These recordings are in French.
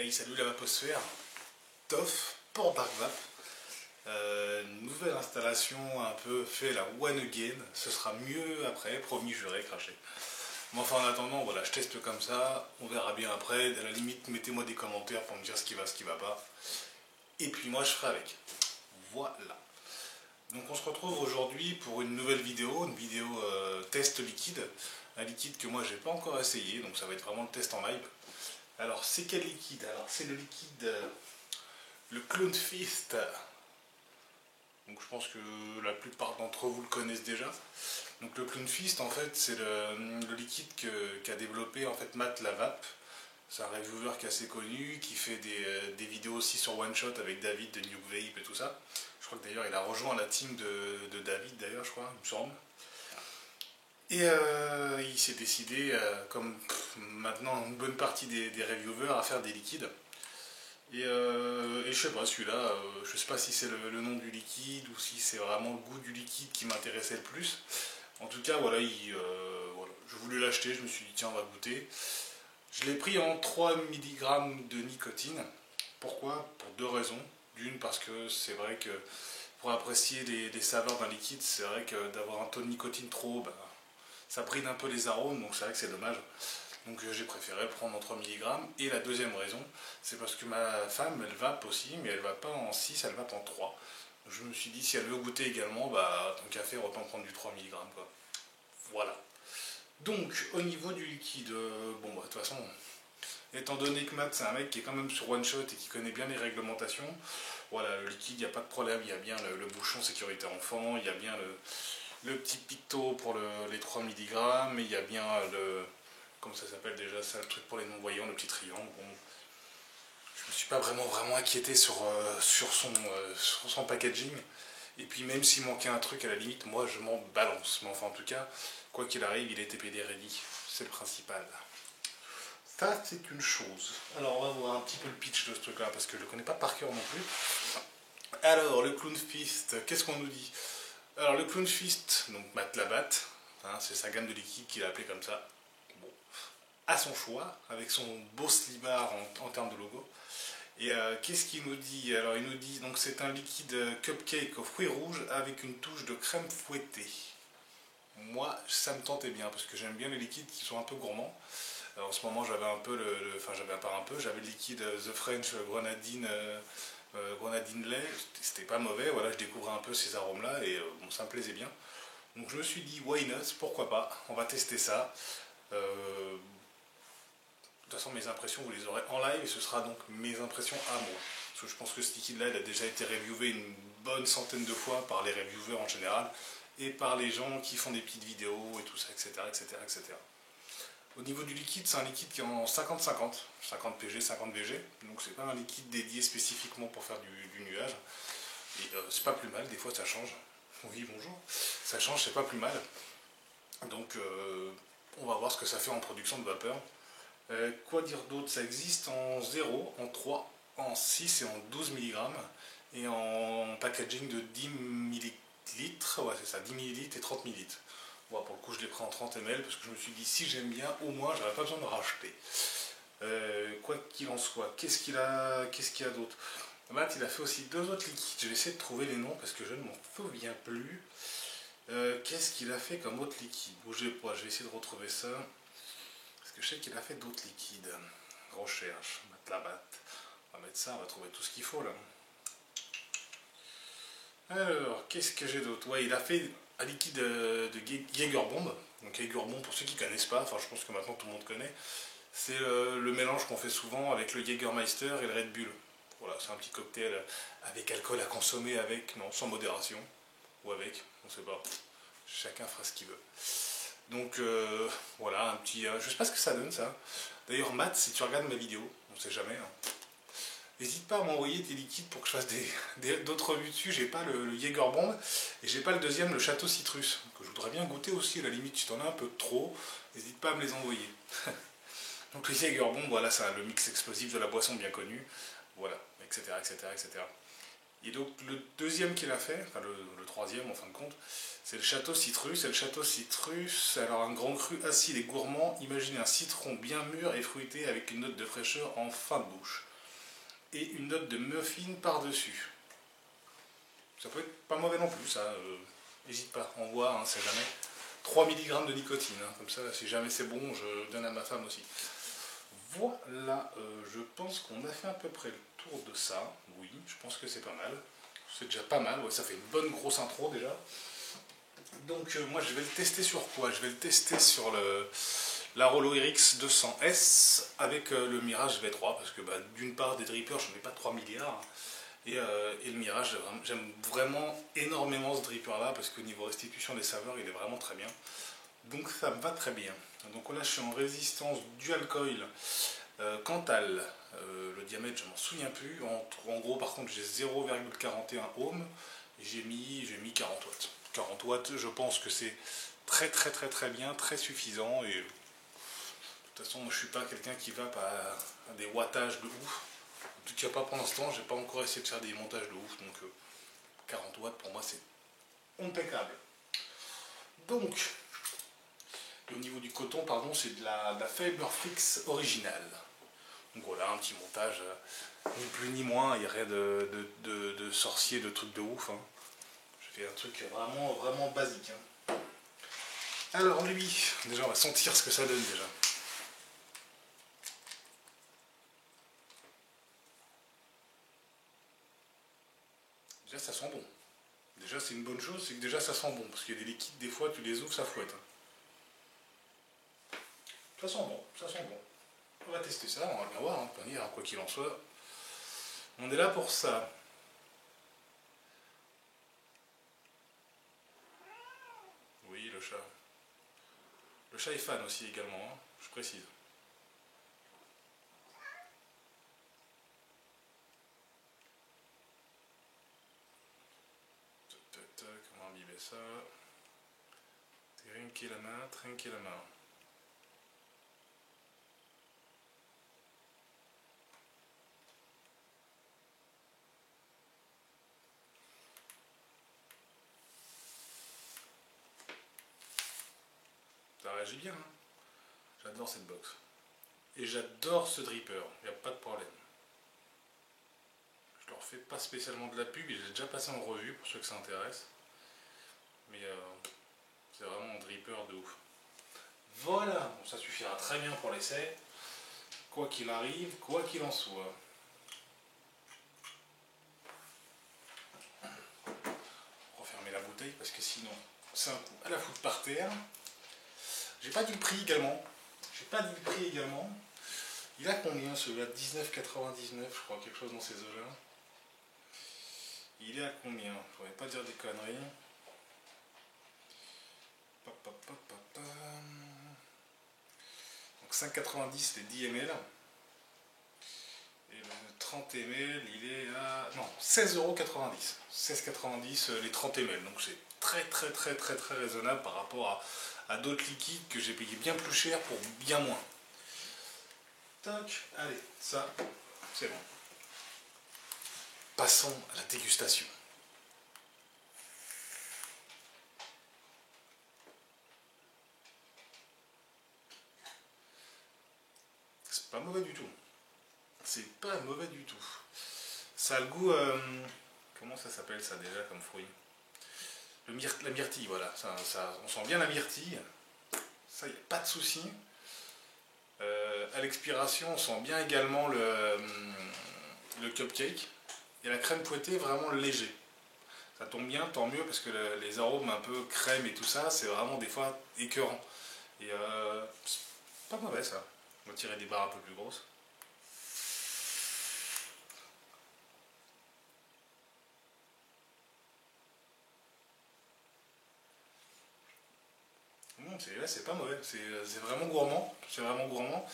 Hey, salut la vaposphère, TOF pour Dark Vap. Nouvelle installation un peu fait la one again, ce sera mieux après, promis juré, craché. Mais enfin en attendant, voilà, je teste comme ça, on verra bien après, à la limite mettez-moi des commentaires pour me dire ce qui va pas. Et puis moi je ferai avec. Voilà. Donc on se retrouve aujourd'hui pour une nouvelle vidéo, une vidéo test liquide. Un liquide que moi j'ai pas encore essayé, donc ça va être vraiment le test en live. Alors c'est quel liquide? Alors c'est le liquide, le Clone Fist. Donc je pense que la plupart d'entre vous le connaissent déjà. Donc le Clone Fist en fait c'est le liquide qu'a développé en fait Matt Lavap. C'est un reviewer qui est assez connu, qui fait des vidéos aussi sur One Shot avec David de Nuke Vape et tout ça. Je crois que d'ailleurs il a rejoint la team de David d'ailleurs je crois, il me semble. Et il s'est décidé, comme maintenant une bonne partie des reviewers, à faire des liquides. Et je sais pas, celui-là, je sais pas si c'est le nom du liquide ou si c'est vraiment le goût du liquide qui m'intéressait le plus. En tout cas, voilà, voilà, je voulais l'acheter, je me suis dit tiens, on va goûter. Je l'ai pris en 3 mg de nicotine. Pourquoi? Pour deux raisons. D'une, parce que c'est vrai que pour apprécier les saveurs d'un liquide, c'est vrai que d'avoir un taux de nicotine trop haut, bah, ça bride un peu les arômes, donc c'est vrai que c'est dommage. Donc j'ai préféré prendre en 3 mg. Et la deuxième raison, c'est parce que ma femme, elle vape aussi, mais elle va pas en 6, elle vape en 3. Donc je me suis dit, si elle veut goûter également, bah tant qu'à faire, autant prendre du 3 mg quoi. Voilà. Donc au niveau du liquide, bon bah de toute façon, étant donné que Matt c'est un mec qui est quand même sur One Shot et qui connaît bien les réglementations, voilà, le liquide, il n'y a pas de problème, il y a bien le bouchon sécurité enfant, il y a bien le petit picto pour les 3 mg, et il y a bien le... Comment ça s'appelle déjà ça, le truc pour les non-voyants, le petit triangle. Bon, je me suis pas vraiment inquiété sur son packaging. Et puis même s'il manquait un truc, à la limite, moi je m'en balance. Mais enfin en tout cas, quoi qu'il arrive, il est TPD ready. C'est le principal. Ça c'est une chose. Alors on va voir un petit peu le pitch de ce truc là, parce que je le connais pas par cœur non plus. Alors le Clone Fist, qu'est-ce qu'on nous dit? Alors le Clone Fist, donc Matt Labat, hein, c'est sa gamme de liquide qu'il a appelé comme ça. Bon, à son choix, avec son beau slibard en termes de logo. Et qu'est-ce qu'il nous dit? Alors il nous dit, donc c'est un liquide cupcake aux fruits rouges avec une touche de crème fouettée. Moi, ça me tentait bien, parce que j'aime bien les liquides qui sont un peu gourmands. Alors, en ce moment, j'avais un peu enfin j'avais pas un peu, j'avais le liquide The French Grenadine, Grenadine lait, c'était pas mauvais, voilà, je découvrais un peu ces arômes-là, et bon, ça me plaisait bien. Donc je me suis dit, why not, pourquoi pas, on va tester ça. De toute façon, mes impressions, vous les aurez en live, et ce sera donc mes impressions à moi. Parce que je pense que ce liquide-là, il a déjà été reviewé une bonne centaine de fois par les reviewers en général, et par les gens qui font des petites vidéos, et tout ça, etc., etc., etc. Au niveau du liquide, c'est un liquide qui est en 50-50, 50 PG, 50 VG, donc c'est pas un liquide dédié spécifiquement pour faire du nuage. Et c'est pas plus mal, des fois ça change. Oui, bonjour. Ça change, c'est pas plus mal. Donc on va voir ce que ça fait en production de vapeur. Quoi dire d'autre? Ça existe en 0, en 3, en 6 et en 12 mg et en packaging de 10 ml. Ouais, c'est ça, 10 ml et 30 ml. Bon, pour le coup, je l'ai pris en 30 ml parce que je me suis dit, si j'aime bien, au moins, j'aurais pas besoin de racheter. Quoi qu'il en soit, qu'est-ce qu'il y a d'autre? Matt, il a fait aussi deux autres liquides. Je vais essayer de trouver les noms parce que je ne m'en souviens plus. Qu'est-ce qu'il a fait comme autre liquide? Bougez pas, je vais essayer de retrouver ça. Parce que je sais qu'il a fait d'autres liquides. Recherche, Matt Labat. On va mettre ça, on va trouver tout ce qu'il faut là. Alors, qu'est-ce que j'ai d'autre? Ouais, il a fait un liquide de Jägerbomb. Donc Jägerbomb, pour ceux qui ne connaissent pas, enfin je pense que maintenant tout le monde connaît, c'est le mélange qu'on fait souvent avec le Jägermeister et le Red Bull. Voilà, c'est un petit cocktail avec alcool à consommer avec, non, sans modération. Ou avec, on ne sait pas. Chacun fera ce qu'il veut. Donc voilà, un petit... je sais pas ce que ça donne ça. D'ailleurs Matt, si tu regardes ma vidéo, on sait jamais, hein, n'hésite pas à m'envoyer tes liquides pour que je fasse d'autres revues dessus. J'ai pas le Jägerbomb et j'ai pas le deuxième, le Château Citrus, que je voudrais bien goûter aussi à la limite. Si tu en as un peu trop, n'hésite pas à me les envoyer. Donc le Jägerbomb, voilà, c'est le mix explosif de la boisson bien connue, voilà, etc., etc., etc. Et donc le deuxième qu'il a fait, enfin le troisième en fin de compte, c'est le Château Citrus. Et le Château Citrus, alors un grand cru acide et gourmand, imaginez un citron bien mûr et fruité avec une note de fraîcheur en fin de bouche. et une note de muffin par-dessus. Ça peut être pas mauvais non plus, ça. N'hésite pas, on voit, hein, c'est jamais. 3 mg de nicotine, hein, comme ça, si jamais c'est bon, je donne à ma femme aussi. Voilà, je pense qu'on a fait à peu près le tour de ça. Oui, je pense que c'est pas mal. C'est déjà pas mal, ouais, ça fait une bonne grosse intro déjà. Donc moi je vais le tester sur quoi? Je vais le tester sur la Rollo RX 200S avec le Mirage V3 parce que d'une part des drippers j'en ai pas 3 milliards et le Mirage j'aime vraiment énormément ce dripper là parce qu'au niveau restitution des saveurs il est vraiment très bien. Donc ça me va très bien. Donc là je suis en résistance dual coil Cantal. Le diamètre je m'en souviens plus. En gros par contre j'ai 0,41 ohm et j'ai mis 40 watts. 40 watts je pense que c'est très bien, très suffisant et de toute façon moi je suis pas quelqu'un qui va à des wattages de ouf. En tout cas pas pour l'instant, j'ai pas encore essayé de faire des montages de ouf donc 40 watts pour moi c'est impeccable. Donc au niveau du coton, pardon, c'est de la Faber-Fix originale. Donc voilà, un petit montage, ni plus ni moins, il n'y a rien de sorcier, de trucs de ouf. Hein. Je fais un truc vraiment basique. Hein. Alors lui, déjà on va sentir ce que ça donne déjà. Déjà ça sent bon. Déjà c'est une bonne chose, c'est que déjà ça sent bon, parce qu'il y a des liquides, des fois tu les ouvres, ça fouette. Hein. Ça sent bon, ça sent bon. On va tester ça, on va bien voir, hein, dire, quoi qu'il en soit. On est là pour ça. Oui, le chat. Le chat est fan aussi également, hein, je précise. Comment imbiber ça? Trinquer la main, trinquer la main. Ça réagit bien, hein. J'adore cette box. Et j'adore ce dripper, il n'y a pas de problème. Je leur fais pas spécialement de la pub, il est déjà passé en revue pour ceux que ça intéresse. Mais c'est vraiment un dripper de ouf. Voilà, bon, ça suffira très bien pour l'essai. Quoi qu'il arrive, quoi qu'il en soit. Refermer la bouteille parce que sinon c'est un coup à la foutre par terre. J'ai pas dit le prix également. Il a combien celui-là? 19,99 je crois, quelque chose dans ces eaux-là. Il est à combien? Je pourrais pas dire des conneries. Donc 5,90 les 10 ml. Et le 30 ml il est à... Non, 16,90 €. 16,90 les 30 ml. Donc c'est très raisonnable par rapport à d'autres liquides que j'ai payé bien plus cher pour bien moins. Tac, allez, ça, c'est bon. Passons à la dégustation. C'est pas mauvais du tout. C'est pas mauvais du tout. Ça a le goût... comment ça s'appelle ça déjà comme fruit? La myrtille, voilà. On sent bien la myrtille. Ça, il n'y a pas de souci. À l'expiration, on sent bien également le cupcake. Et la crème fouettée vraiment léger. Ça tombe bien, tant mieux, parce que les arômes un peu crème et tout ça, c'est vraiment des fois écœurant. Et c'est pas mauvais ça. On va tirer des barres un peu plus grosses. C'est pas mauvais, c'est vraiment gourmand. C'est vraiment gourmand.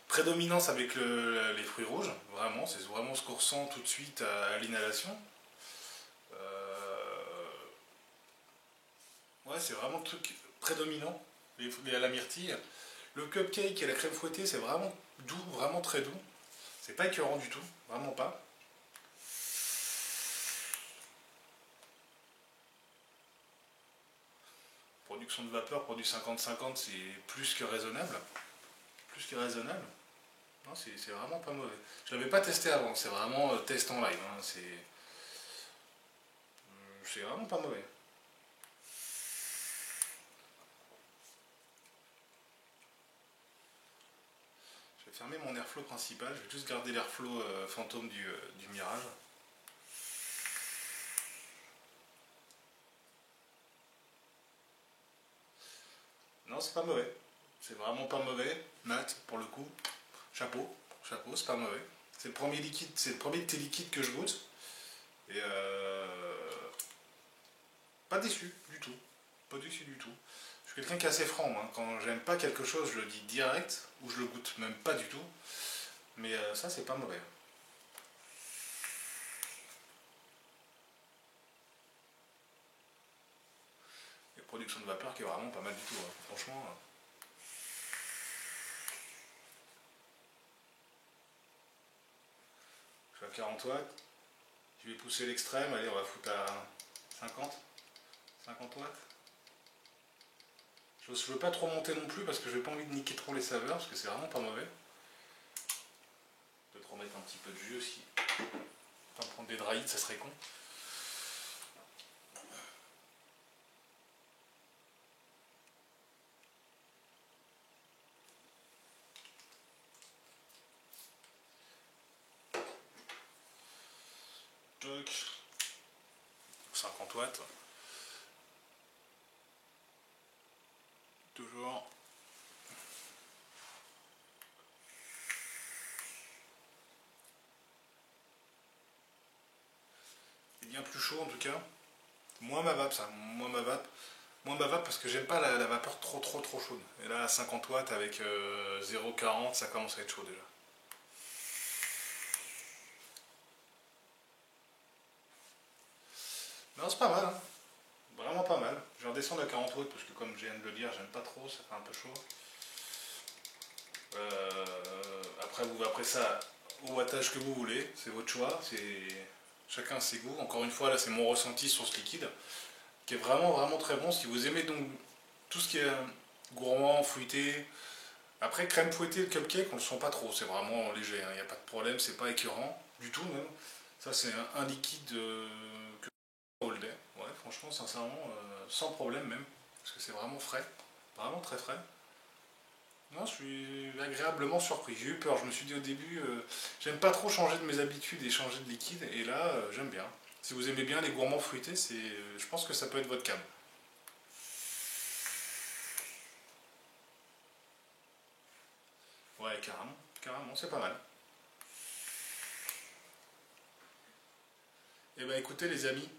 Prédominance avec les fruits rouges, vraiment, c'est vraiment ce qu'on ressent tout de suite à l'inhalation. Ouais, c'est vraiment le truc prédominant, la myrtille. Le cupcake et la crème fouettée, c'est vraiment doux, vraiment très doux. C'est pas écœurant du tout, vraiment pas. Production de vapeur, produit 50-50, c'est plus que raisonnable. Plus que raisonnable. Non, c'est vraiment pas mauvais. Je l'avais pas testé avant, c'est vraiment test en live. Hein. C'est vraiment pas mauvais. Je vais fermer mon airflow principal, je vais juste garder l'airflow fantôme du Mirage. Non, c'est pas mauvais. C'est vraiment pas mauvais. Matt, pour le coup, chapeau, chapeau, c'est pas mauvais. C'est le premier liquide, c'est le premier de tes liquides que je goûte. Et pas déçu du tout. Pas déçu du tout. Je suis quelqu'un qui est assez franc, hein. Quand j'aime pas quelque chose, je le dis direct, ou je le goûte même pas du tout. Mais ça, c'est pas mauvais. Il y a production de vapeur qui est vraiment pas mal du tout, hein. Franchement. Je suis à 40 watts. Je vais pousser l'extrême. Allez, on va foutre à 50. 50 watts. Je veux pas trop monter non plus parce que j'ai pas envie de niquer trop les saveurs parce que c'est vraiment pas mauvais. Peut-être remettre un petit peu de jus aussi. Pas prendre des dry heat, ça serait con. Toc. 50 watts. Toujours. C'est bien plus chaud en tout cas. Moins ma vape ça. Moins ma vape. Moins ma vape parce que j'aime pas la vapeur trop chaude. Et là à 50 watts avec 0,40 ça commence à être chaud déjà. Non, c'est pas mal, hein. Vraiment pas mal. Je vais redescendre à 40 watts parce que comme je viens de le dire, j'aime pas trop, ça fait un peu chaud. Après ça, au wattage que vous voulez, c'est votre choix, chacun ses goûts. Encore une fois, là c'est mon ressenti sur ce liquide, qui est vraiment très bon. Si vous aimez donc tout ce qui est gourmand, fruité, après crème fouettée et cupcake, on ne le sent pas trop, c'est vraiment léger, il n'y a pas de problème, c'est pas écœurant du tout même. Ça c'est un liquide que all day. Ouais, franchement, sincèrement, sans problème même, parce que c'est vraiment frais, vraiment très frais. Non, je suis agréablement surpris. J'ai eu peur, je me suis dit au début, j'aime pas trop changer de mes habitudes et changer de liquide, et là, j'aime bien. Si vous aimez bien les gourmands fruités, je pense que ça peut être votre cam. Ouais, carrément, carrément, c'est pas mal. Eh ben écoutez les amis,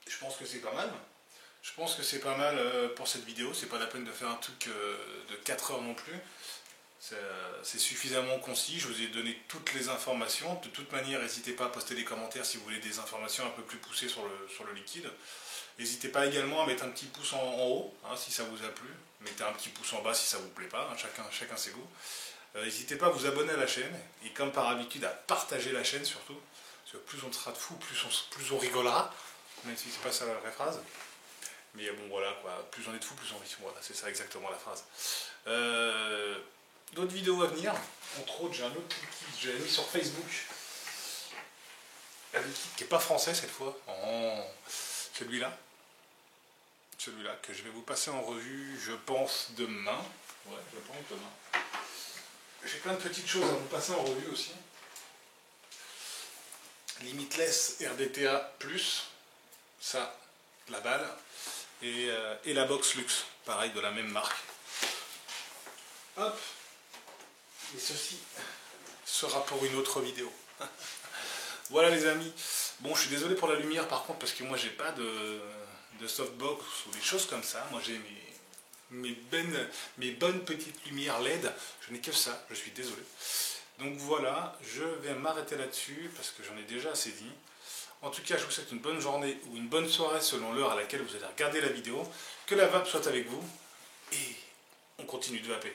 je pense que c'est pas mal. Je pense que c'est pas mal pour cette vidéo, c'est pas la peine de faire un truc de 4 heures non plus. C'est suffisamment concis, je vous ai donné toutes les informations. De toute manière, n'hésitez pas à poster des commentaires si vous voulez des informations un peu plus poussées sur le liquide. N'hésitez pas également à mettre un petit pouce en haut, hein, si ça vous a plu. Mettez un petit pouce en bas si ça vous plaît pas, hein, chacun ses goûts. N'hésitez pas à vous abonner à la chaîne, et comme par habitude, à partager la chaîne surtout. Parce que plus on sera de fous, plus on rigolera, même si c'est pas ça la vraie phrase. Mais bon voilà quoi, plus on est de fous, plus on rit. Voilà, c'est ça exactement la phrase. D'autres vidéos à venir. Entre autres, j'ai un autre liquide, j'ai mis sur Facebook. Un liquide qui n'est pas français cette fois. Oh, celui-là. Celui-là que je vais vous passer en revue, je pense, demain. Ouais, je pense demain. J'ai plein de petites choses à vous passer en revue aussi. Limitless RDTA+, ça, la balle. Et la box luxe, pareil, de la même marque. Hop. Et ceci sera pour une autre vidéo. Voilà les amis. Bon, je suis désolé pour la lumière par contre, parce que moi j'ai pas de softbox ou des choses comme ça. Moi j'ai mes bonnes petites lumières LED. Je n'ai que ça, je suis désolé. Donc voilà, je vais m'arrêter là-dessus, parce que j'en ai déjà assez dit. En tout cas, je vous souhaite une bonne journée ou une bonne soirée selon l'heure à laquelle vous allez regarder la vidéo. Que la vape soit avec vous et on continue de vaper.